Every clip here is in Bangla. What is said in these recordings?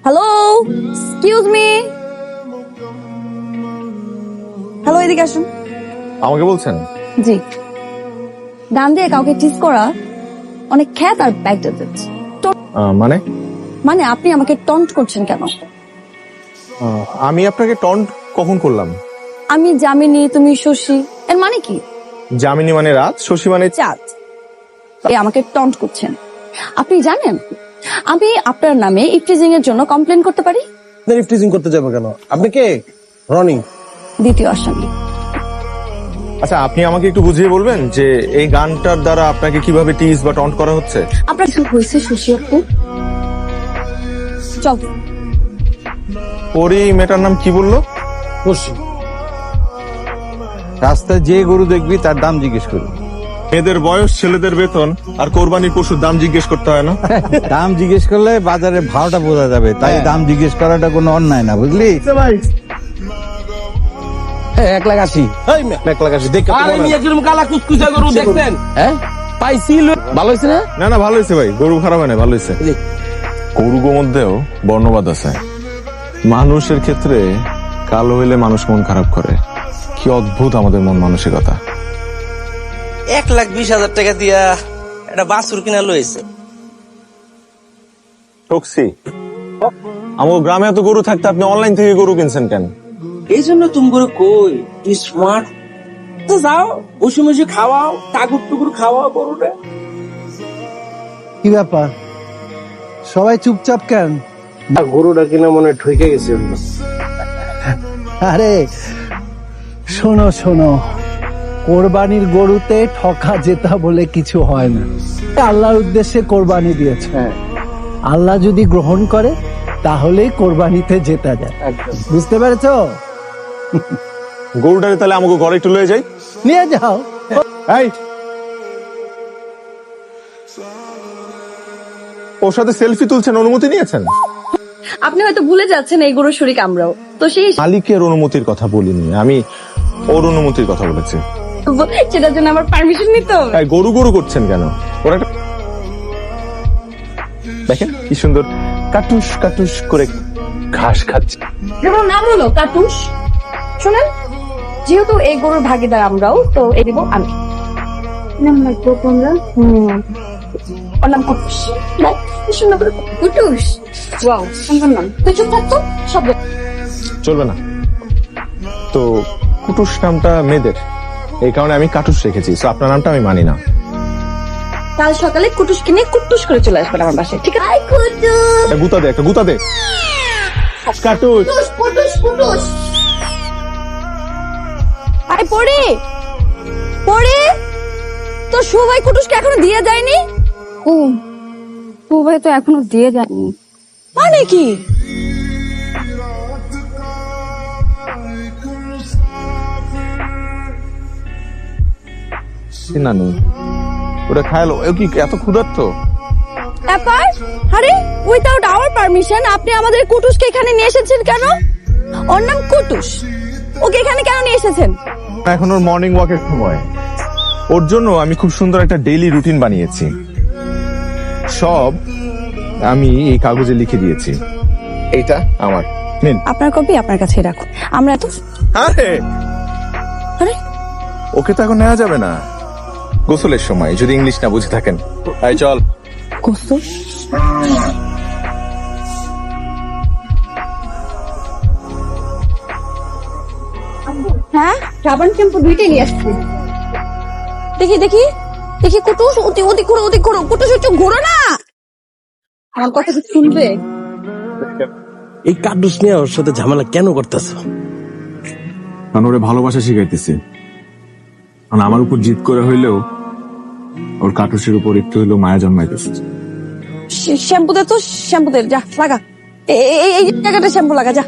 Hello, excuse me. হ্যালো, এদিকে আসুন। আমাকে বলছেন? জি। ডান দিয়ে কাউকে টিস করা অনেক খ্যাত আর ব্যাকডেটেড। মানে মানে আপনি আমাকে টন্ট করছেন কেন? আমি আপনাকে টন্ট কখন করলাম? আমি যামিনী, তুমি শশী, এর মানে কি? যামিনী মানে রাত, শশী মানে চাঁদ। এই আমাকে টন্ট করছেন। আপনি জানেন আমি আপনার নামে ইফটিজিং এর জন্য কমপ্লেন করতে পারি? ইফটিজিং করতে যাবো কেন? আপনি কে? রনি। দ্বিতীয় আসামি। আচ্ছা, আপনি আমাকে একটু বুঝিয়ে বলবেন যে এই গানটার দ্বারা আপনাকে কিভাবে টিজ বা টন্ট করা হচ্ছে? আপনার কিছু হয়েছে শশী আপু? চল। ওর এই মেয়েটার নাম কি বললো? খুশি। রাস্তায় যে গরু দেখবি তার দাম জিজ্ঞেস করবি। মেয়েদের বয়স, ছেলেদের বেতন আর কোরবানির পশুর দাম জিজ্ঞেস করতে হয় না? দাম জিজ্ঞেস করলে বাজারে ভাওটা বোঝা যাবে, তাই দাম জিজ্ঞেস করাটা কোনো অন্যায় না, বুঝলি? 1,80,000। এই মেয়ে, 1,80,000 দেখে তো আরে মনে হয়। নিয়ে কিরম কালা কুচকুচা গরু দেখছেন? হ্যাঁ পাইছি ভালো হয়েছে না? না না, ভালো হয়েছে ভাই, গরু খারাপ হয় না, ভালো হয়েছে। গরুর মধ্যেও বর্ণবাদ আছে। মানুষের ক্ষেত্রে কালো হইলে মানুষ মন খারাপ করে। কি অদ্ভুত আমাদের মন মানসিকতা। 1,20,000 টাকা দিয়া একটা বাছুর কিনা লইছে। ঠকছি। আমার গ্রামে এত গরু থাকতে আপনি অনলাইন থেকে গরু কিনছেন কেন? এই জন্য তুমি করে কই তুই স্মার্ট তো যাও, বসে বসে খাওয়াও, টাকুর টুকুর খাওয়াও গরুটা। কি ব্যাপার? সবাই চুপচাপ কেন? গরুটা কিনা মনে ঠকে গেছে। আরে শোনো শোনো, কোরবানির গরুতে ঠকা জেতা বলে কিছু হয় না। আল্লাহর উদ্দেশ্যে কোরবানি দিয়েছে, আল্লাহ যদি গ্রহণ করে তাহলেই কোরবানিতে জেতা যায়। বুঝতে পেরেছো? গরুটারে তাহলে আমাকে ঘরে একটু লয়ে যাই। নিয়ে যাও। এই, ওর সাথে সেলফি তুলছেন, অনুমতি নিয়েছেন? আপনি হয়তো ভুলে যাচ্ছেন এই গরুর শরীক আমরাও তো, সেই মালিকের অনুমতির কথা বলিনি আমি, ওর অনুমতির কথা বলেছি। সেটার জন্য আমার পারমিশন নিতে হবে? এই, গরু গরু করছেন কেন? ওরা একটা দেখেন কি সুন্দর কাটুস কাটুস করে ঘাস খাচ্ছে। যেমন নাম হলো কাটুস। শোনেন, যেহেতু এই গরুর ভাগিদার আমরাও, তো এই দিব আমি। নাম রাখবো তোমরা? ওর নাম কুটুস। দেখ, কি সুন্দর করে কুটুস। ওয়াও, সুন্দর নাম। তুই চুপ থাকতো সব চলবে না তো। কুটুস নামটা মেয়েদের, এই কারণে আমি কাটুস রেখেছি। তো আপনার নামটা আমি মানি না। কাল সকালে কুটুস কিনে কুটুস করে চলে আসবেন আমার বাসায়, ঠিক আছে? একটা গুতা দে, একটা গুতা দে। কাটুস কুটুস কুটুস। আই পড়ি পড়ি, তো সুভাই কুটুসকে এখনো দিয়ে যায়নি? ও সুভাই তো এখনো দিয়ে যায়নি, মানে কি? নানু ওটা খায়ালো, ও কি এত ক্ষুধার্ত? ব্যাপার? আরে উইথাউট আওয়ার পারমিশন আপনি আমাদের কুটুসকে এখানে নিয়ে এসেছেন কেন? ওর নাম কুটুস, ওকে এখানে কেন নিয়ে এসেছেন? এখন ওর মর্নিং ওয়াকের সময়, ওর জন্য আমি খুব সুন্দর একটা ডেইলি রুটিন বানিয়েছি। সব আমি এই কাগজে লিখে দিয়েছি। এইটা আমার, নিন। আপনার কপি আপনার কাছে রাখুন। আমরা তো আরে আরে ওকে তো এখন নেওয়া যাবে না, গোসলের সময়, যদি ইংলিশ না বুঝে থাকেন। তাই চল। গোসল? হ্যাঁ, সাবান শ্যাম্পু দুইটাই নিয়ে আসছি। দেখি দেখি দেখি কুটুস, ওদিক ঘুরো, ওদিক ঘুরো। কুটুস একটু ঘুরো না, আমার কথা কি শুনবে? এই কাটুস নিয়ে ওর সাথে ঝামেলা কেন করতেছো? কারণ ওরে ভালোবাসা শিখাইতেছি। কারণ আমার উপর জিদ করে হইলেও ওর কাটুসের উপর একটু হইলেও মায়া জন্মাইতেছে। শ্যাম্পু দে তো, শ্যাম্পু দে, যা লাগা। এই জায়গাটা শ্যাম্পু লাগা, যা।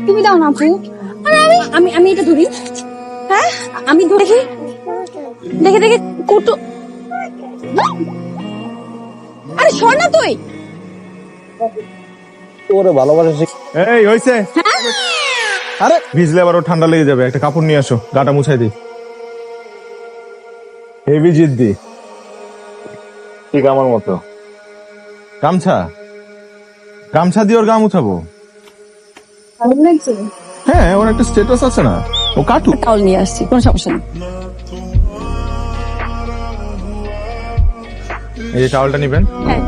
তুমি দাও না আপু। আরে আমি আমি আমি এটা ধরি। হ্যাঁ, আমি ধরে দেখি দেখি দেখি কুটু। আরে সর না তুই। ওরে ভালোবাসা। এই হইছে, আরে ভিজলে আবার ও ঠান্ডা লেগে যাবে। একটা কাপড় নিয়ে আসো, গাটা মুছাই দিই। হেভি জিদ্দি, ঠিক আমার মতো। গামছা গামছা দিয়ে ওর গাম উঠাবো? ভালো লাগছে? হ্যাঁ, ওর একটা স্ট্যাটাস আছে না, ও কাটু। টাওয়াল নিয়ে আসছি, কোনো সমস্যা নেই। এই যে টাওয়ালটা নিবেন, হ্যাঁ,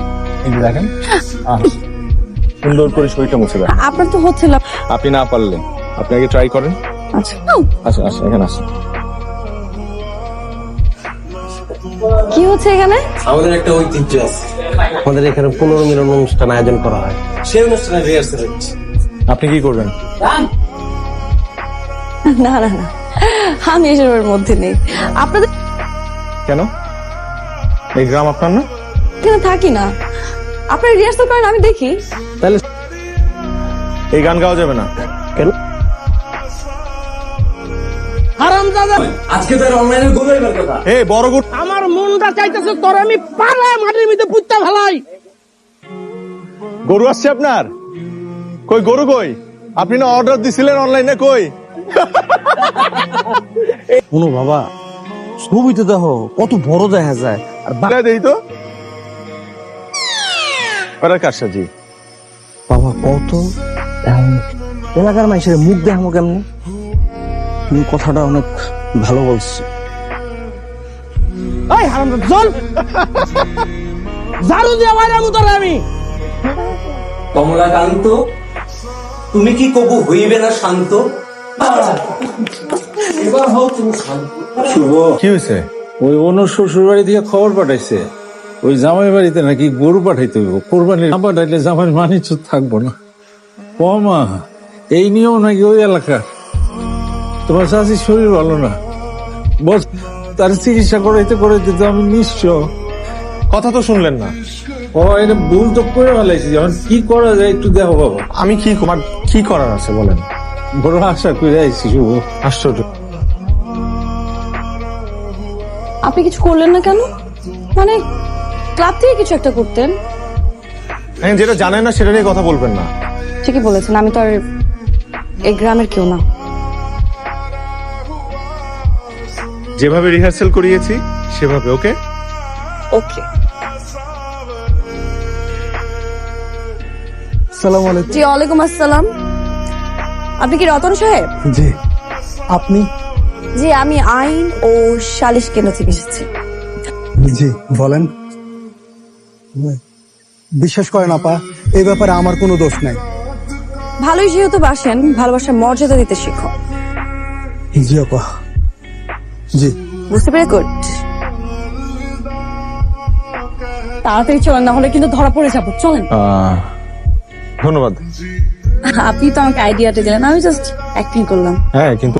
এই যে দেখেন, সুন্দর করে শরীরটা মুছে দেন। আপনার তো হচ্ছে না। আপনি না পারলে আপনি আগে ট্রাই করেন। আচ্ছা, আচ্ছা আচ্ছা, এখানে আসেন। কি হচ্ছে এখানে? আমাদের একটা ঐতিহ্য আছে, আমাদের এখানে পুনর্মিলন অনুষ্ঠান আয়োজন করা হয়, সেই অনুষ্ঠানে রিহার্সাল হচ্ছে। আপনি কি করবেন? না না না, আমি এসবের মধ্যে নেই। আপনাদের কেন? এই গ্রাম আপনার না? এখানে থাকি না, আপনারা রিহার্সাল করেন, আমি দেখি। তাহলে এই গান গাওয়া যাবে না। কেন? আজকে তো অনলাইনে গোলাইবার কথা। এ বড় গুড, আমার মনটা চাইতেছে তোর আমি পাড়ায় মাটির মধ্যে পুঁততে ফেলাই। গরু আসছে আপনার? কই গরু কই? আপনি না অর্ডার দিছিলেন অনলাইনে, কই? শুনো বাবা, ছবিতে দেখো কত বড় দেখা যায়, আর বাংলা দেই তো। ওরা কারসাজি। বাবা কত এলাকার মানুষের মুখ দেখামো কেমনে? তুমি কথাটা অনেক ভালো বলছো। এই হারাম চল, ঝাড়ু দিয়ে মারামু তোর আমি। কমলাকান্ত, তুমি কি কবু হইবে না শান্ত? এবার হও তুমি শান্ত। শুভ, কি হয়েছে? ওই অনুর শ্বশুর বাড়ি থেকে খবর পাঠাইছে, ওই জামাই বাড়িতে নাকি গরু পাঠাইতে হইব, কোরবানি না পাঠাইলে জামাই মানিচ থাকবো না। ও মা, এই নিয়েও নাকি ওই এলাকার তোমার চাষির শরীর ভালো না, বস তার চিকিৎসা করাইতে করাইতে তো আমি নিশ্চয়। কথা তো শুনলেন না। ও এটা ভুল তো করে ফেলাইছি, যখন কি করা যায় একটু দেখো বাবা। আমি কি আমার কি করার আছে বলেন? বড় আশা করে আইছি শুভ। আশ্চর্য। আপনি কিছু করলেন না কেন? মানে ক্লাব থেকে কিছু একটা করতেন। হ্যাঁ, যেটা জানেন না সেটা নিয়ে কথা বলবেন না। ঠিকই বলেছেন, আমি তো আর এই গ্রামের কেউ না। যেভাবে রিহার্সাল করিয়েছি সেভাবে, ওকে? ওকে। সালাম আলাইকুম। জি, ওয়ালাইকুম আসসালাম। আপনি কি রতন সাহেব? জি, আপনি? জি, আমি আইন ও সালিশ কেন্দ্র থেকে এসেছি। জি বলেন। বিশ্বাস করেন আপা, এই ব্যাপারে আমার কোনো দোষ নাই। ভালোই যেহেতু বাসেন, ভালোবাসার মর্যাদা দিতে শিখো। জি আপা, জি। বুঝতে পেরে গুড। তাড়াতাড়ি চলেন, না হলে কিন্তু ধরা পড়ে যাবো। চলেন। ধন্যবাদ। আপনি তো আমাকে আইডিয়াটা দিলেন, আমি জাস্ট অ্যাক্টিং করলাম। হ্যাঁ, কিন্তু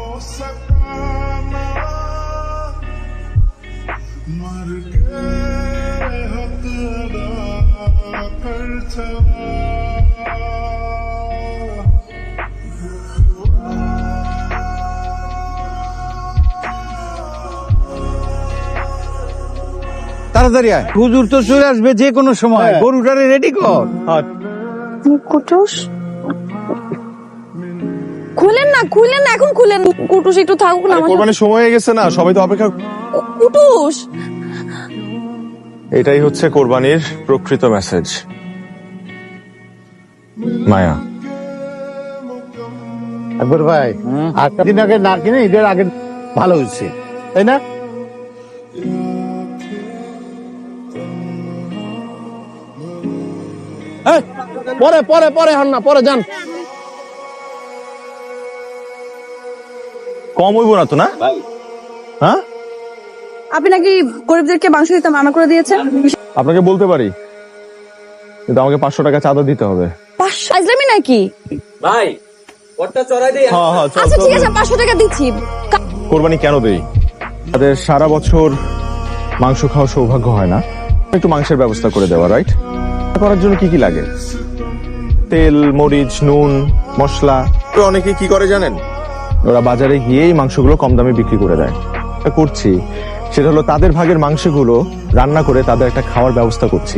তাড়াতাড়ি আয়, হুজুর তো চলে আসবে যে কোনো সময়, হ্যাঁ। গরুটারে রেডি কর। কুটুস খুলেন না, খুলেন না, এখন খুলেন। কুটুস একটু থাকুক না আমার কোরবানির সময় হয়ে গেছে না, সবাই তো অপেক্ষা। কুটুস। এটাই হচ্ছে কোরবানির প্রকৃত মেসেজ। মায়া, আকবর ভাই, 8 দিন আগে না কিনে ঈদের আগে ভালো হয়েছে, তাই না? পরে পরে পরে হন না, পরে যান। কম হইব না তো না? হ্যাঁ, আপনি নাকি গরিবদেরকে মাংস দিতে মানা করে দিয়েছেন। আপনাকে বলতে পারি, কিন্তু আমাকে 500 টাকা চাঁদা দিতে হবে। 500 আইজলামি নাকি? ভাই ওটা চড়াই দেই। হ্যাঁ হ্যাঁ, চল আচ্ছা চল। ঠিক আছে, 500 টাকা দিচ্ছি। কোরবানি কেন দেই? তাদের সারা বছর মাংস খাওয়ার সৌভাগ্য হয় না, একটু মাংসের ব্যবস্থা করে দেওয়া, রাইট? করার জন্য কি কি লাগে? তেল, মরিচ, নুন, মশলা। তো অনেকে কি করে জানেন? ওরা বাজারে গিয়েই মাংসগুলো কম দামে বিক্রি করে দেয়। করছি সেটা হলো তাদের ভাগের মাংসগুলো রান্না করে তাদের একটা খাওয়ার ব্যবস্থা করছি।